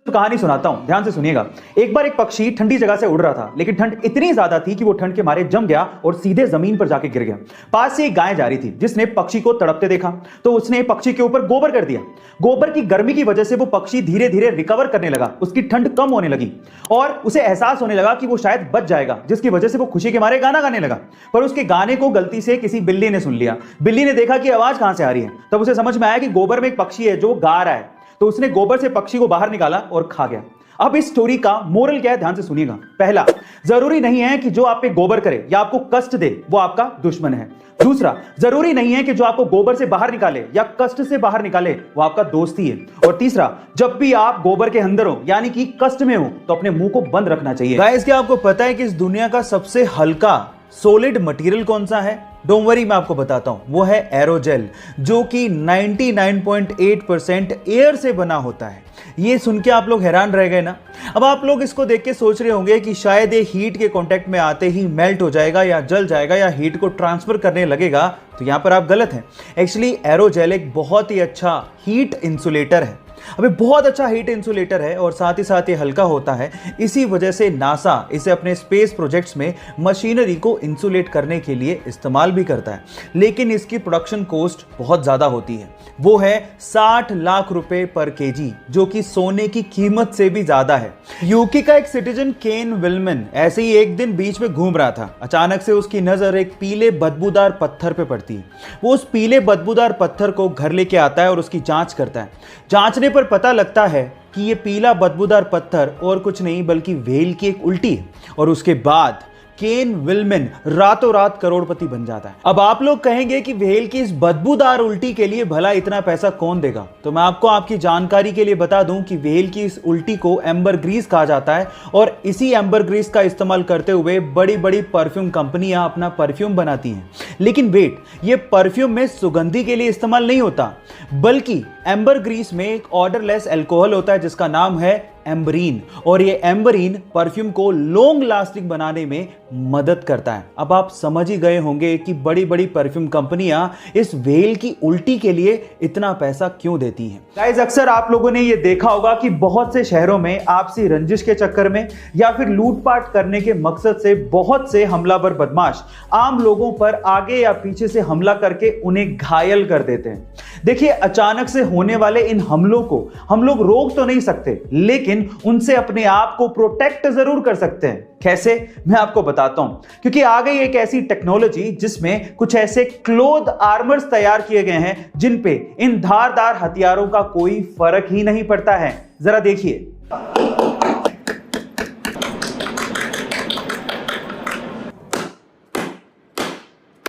तो कहानी सुनाता हूं, ध्यान से सुनिएगा। एक बार एक पक्षी ठंडी जगह से उड़ रहा था, लेकिन ठंड इतनी ज्यादा थी कि वो ठंड के मारे जम गया और सीधे जमीन पर जाके गिर गया। पास से एक गाय जा रही थी, जिसने पक्षी को तड़पते देखा तो उसने पक्षी के ऊपर गोबर कर दिया। गोबर की गर्मी की वजह से वो पक्षी धीरे धीरे रिकवर करने लगा, उसकी ठंड कम होने लगी और उसे एहसास होने लगा कि वो शायद बच जाएगा, जिसकी वजह से वो खुशी के मारे गाना गाने लगा। पर उसके गाने को गलती से किसी बिल्ली ने सुन लिया। बिल्ली ने देखा कि आवाज कहां से आ रही है, तब उसे समझ में आया कि गोबर में एक पक्षी है जो गा रहा है, तो उसने गोबर से पक्षी को बाहर निकाला और खा गया। अब इस स्टोरी का मोरल क्या है, ध्यान से सुनिएगा। पहला, जरूरी नहीं है कि जो आप पे गोबर करे या आपको कष्ट दे वो आपका दुश्मन है। दूसरा, जरूरी नहीं है कि जो आपको गोबर से बाहर निकाले या कष्ट से बाहर निकाले वो आपका दोस्त ही है। और तीसरा, जब भी आप गोबर के अंदर हो यानी कि कष्ट में हो तो अपने मुंह को बंद रखना चाहिए। गाइस, क्या आपको पता है कि इस दुनिया का सबसे हल्का सॉलिड मटेरियल कौन सा है? डोंट वरी, मैं आपको बताता हूं। वो है एरोजेल, जो कि 99.8% एयर से बना होता है। ये सुन के आप लोग हैरान रह गए ना? अब आप लोग इसको देख के सोच रहे होंगे कि शायद ये हीट के कांटेक्ट में आते ही मेल्ट हो जाएगा या जल जाएगा या हीट को ट्रांसफर करने लगेगा, तो यहां पर आप गलत हैं। एक्चुअली एरोजेल एक बहुत ही अच्छा हीट इंसुलेटर है। अबे बहुत अच्छा हीट इंसुलेटर है और साथ ही साथ ये हल्का होता है। इसी वजह से नासा इसे अपने स्पेस प्रोजेक्ट्स में मशीनरी को इंसुलेट करने के लिए इस्तेमाल भी करता है, लेकिन इसकी प्रोडक्शन कॉस्ट बहुत ज्यादा होती है। वो है 60 लाख रुपए पर केजी, जो कि सोने की कीमत से भी ज्यादा है। यूके का एक सिटीजन केन विलमन ऐसे ही एक दिन बीच में घूम रहा था। अचानक से उसकी नजर एक पीले बदबूदार पत्थर पे पड़ती है। वो उस पीले बदबूदार पत्थर को घर लेके आता है और उसकी जांच करता है। जांचने पर पता लगता है कि ये पीला बदबूदार पत्थर और कुछ नहीं बल्कि व्हेल की एक उल्टी है। और उसके बाद केन विलमन रातों रात करोड़पति बन जाता है। अब आप लोग कहेंगे कि व्हेल की इस बदबूदार उल्टी के लिए भला इतना पैसा कौन देगा? तो मैं आपको आपकी जानकारी के लिए बता दूं कि व्हेल की इस उल्टी को एम्बर ग्रीस कहा जाता है और इसी एम्बर ग्रीस का इस्तेमाल करते हुए बड़ी बड़ी परफ्यूम कंपनियां अपना परफ्यूम बनाती हैं। लेकिन वेट, ये परफ्यूम में सुगंधी के लिए इस्तेमाल नहीं होता, बल्कि एम्बर ग्रीस में एक ऑर्डरलेस अल्कोहल होता है जिसका नाम है एम्बरीन, और ये एम्बरीन परफ्यूम को लॉन्ग लास्टिंग बनाने में मदद करता है। अब आप समझ ही गए होंगे कि बड़ी बड़ी परफ्यूम कंपनियां इस व्हेल की उल्टी के लिए इतना पैसा क्यों देती हैं। गाइस, अक्सर आप लोगों ने ये देखा होगा कि बहुत से शहरों में आपसी रंजिश के चक्कर में या फिर लूटपाट करने के मकसद से बहुत से हमलावर बदमाश आम लोगों पर आगे या पीछे से हमला करके उन्हें घायल कर देते हैं। देखिए, अचानक से होने वाले इन हमलों को हम लोग रोक तो नहीं सकते, लेकिन उनसे अपने आप को प्रोटेक्ट जरूर कर सकते हैं। कैसे? मैं आपको बताता हूं। क्योंकि आ गई एक ऐसी टेक्नोलॉजी जिसमें कुछ ऐसे क्लोथ आर्मर्स तैयार किए गए हैं जिन पे इन धारदार हथियारों का कोई फर्क ही नहीं पड़ता है। जरा देखिए।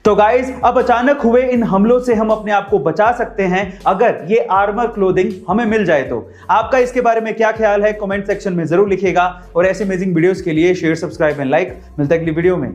तो गाइस, अब अचानक हुए इन हमलों से हम अपने आप को बचा सकते हैं अगर ये आर्मर क्लोथिंग हमें मिल जाए तो। आपका इसके बारे में क्या ख्याल है? कमेंट सेक्शन में जरूर लिखिएगा और ऐसे अमेजिंग वीडियोस के लिए शेयर, सब्सक्राइब एंड लाइक। मिलता है अगली वीडियो में।